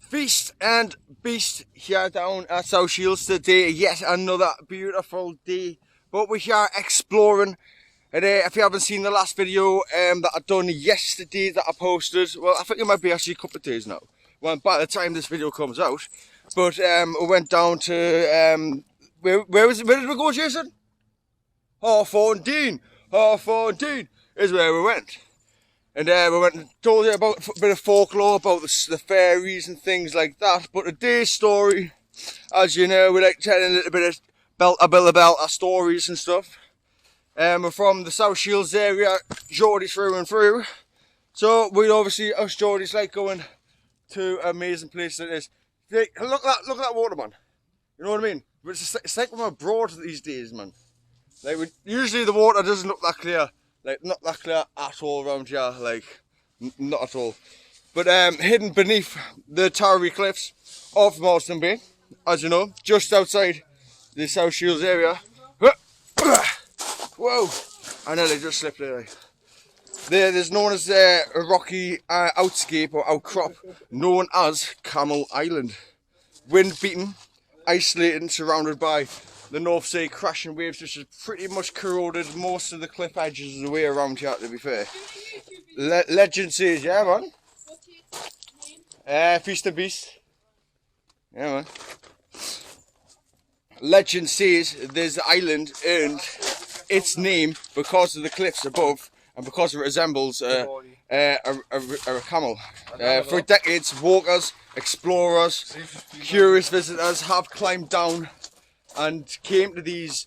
Feast and beast here down at South Shields today. Yet another beautiful day. But we're here exploring. And if you haven't seen the last video that I done yesterday that I posted, well, I think it might be actually a couple of days now. Well, by the time this video comes out. But we went down to where did we go, Jason? Hawthorne is where we went. And we went and told you about a bit of folklore about the fairies and things like that. But today's story, as you know, we like telling a little bit about our stories and stuff. We're from the South Shields area, Geordie through and through. So we obviously, us Geordies, like going to amazing places like this. Look at that water, man. You know what I mean? But it's like we're abroad these days, man. Like usually the water doesn't look that clear. Like, not that clear at all around here, like, not at all. But hidden beneath the tarry cliffs of Marston Bay, as you know, just outside the South Shields area. Whoa! I nearly just slipped there. There's known as a rocky outscape or outcrop known as Camel Island. Wind beaten, isolated and surrounded by the North Sea crashing waves, which has pretty much corroded most of the cliff edges of the way around here, to be fair. Legend says, yeah, man. Feast and Beast. Yeah, man. Legend says there's an island earned its name because of the cliffs above and because it resembles a camel. For decades, walkers, explorers, curious visitors have climbed down and came to these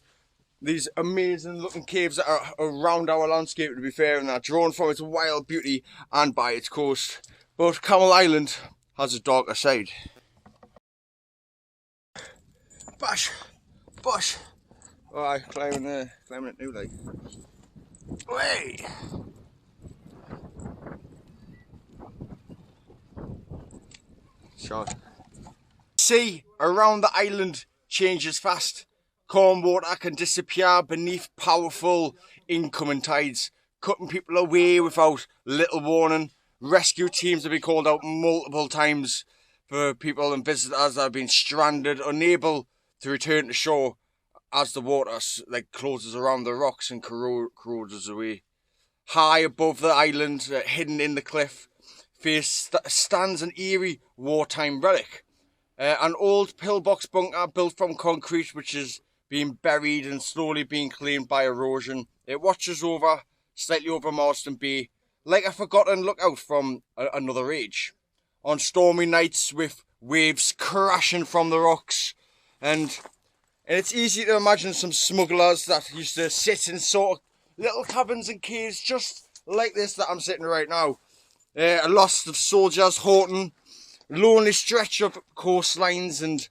amazing looking caves that are around our landscape, to be fair, and are drawn from its wild beauty and by its coast. But Camel Island has a darker side. Bash! Bush! Alright, climbing it new, like. Way! Shot. Sea around the island changes fast. Calm water can disappear beneath powerful incoming tides, cutting people away without little warning. Rescue teams have been called out multiple times for people and visitors that have been stranded, unable to return to shore as the water closes around the rocks and corrodes us away. High above the island, hidden in the cliff face, stands an eerie wartime relic. An old pillbox bunker built from concrete which is being buried and slowly being claimed by erosion. It watches slightly over Marston Bay, like a forgotten lookout from another age. On stormy nights with waves crashing from the rocks. And it's easy to imagine some smugglers that used to sit in sort of little cabins and caves just like this that I'm sitting right now. A lost of soldiers haunting lonely stretch of coastlines, and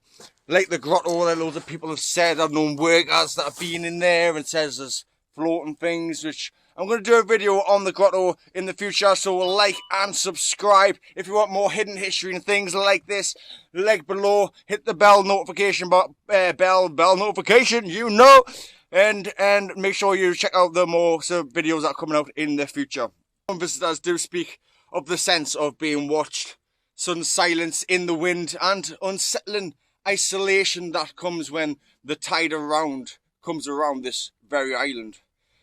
like the grotto that loads of people have said, I've known workers that have been in there and says there's floating things, which I'm going to do a video on the grotto in the future, so like and subscribe if you want more hidden history and things like this. Like below, hit the bell notification bell notification, you know, and make sure you check out the more videos that are coming out in the future. Some visitors do speak of the sense of being watched, sudden silence in the wind, and unsettling isolation that comes when the tide comes around this very island.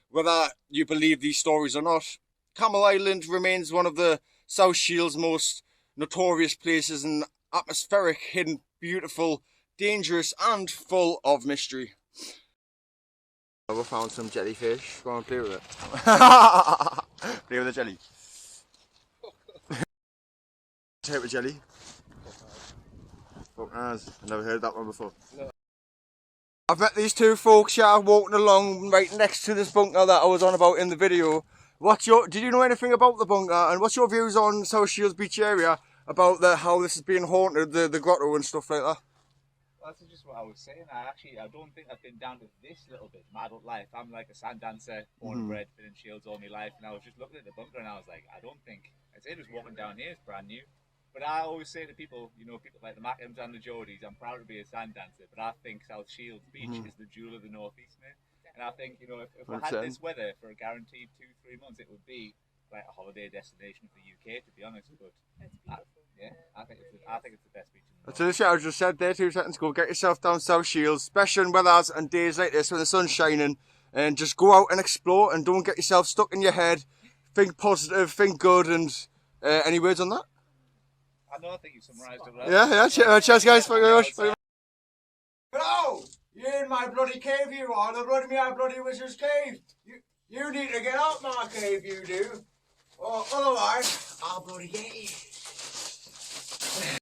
Whether you believe these stories or not, Camel Island remains one of the South Shields' most notorious places, and atmospheric, hidden, beautiful, dangerous and full of mystery. We found some jellyfish. Go on, play with it. Play with the jelly. Type of jelly. I've never heard that one before. No. I've met these two folks here walking along right next to this bunker that I was on about in the video. Did you know anything about the bunker, and what's your views on South Shields beach area about how this is being haunted, the grotto and stuff like that? Well, that's just what I was saying. I don't think I've been down to this little bit in my adult life. I'm like a sand dancer, born and bred, been in Shields all my life, and I was just looking at the bunker and I was like, I'd say just walking down here is brand new. But I always say to people, people like the Mackhams and the Geordies, I'm proud to be a sand dancer, but I think South Shields Beach is the jewel of the northeast, mate. And I think, if we had this weather for a guaranteed 2-3 months, it would be like a holiday destination for the UK, to be honest. But it's beautiful. I I think it's the best beach in the world. So this I just said there 2 seconds ago, get yourself down South Shields, especially in weathers and days like this when the sun's shining, and just go out and explore and don't get yourself stuck in your head. Think positive, think good, and any words on that? I think you summarised it well. Yeah, cheers guys, thank you very much. Hello! You're in my bloody cave, you are, the bloody me bloody wizard's cave. You need to get out my cave, you do. Or otherwise, I'll bloody get you.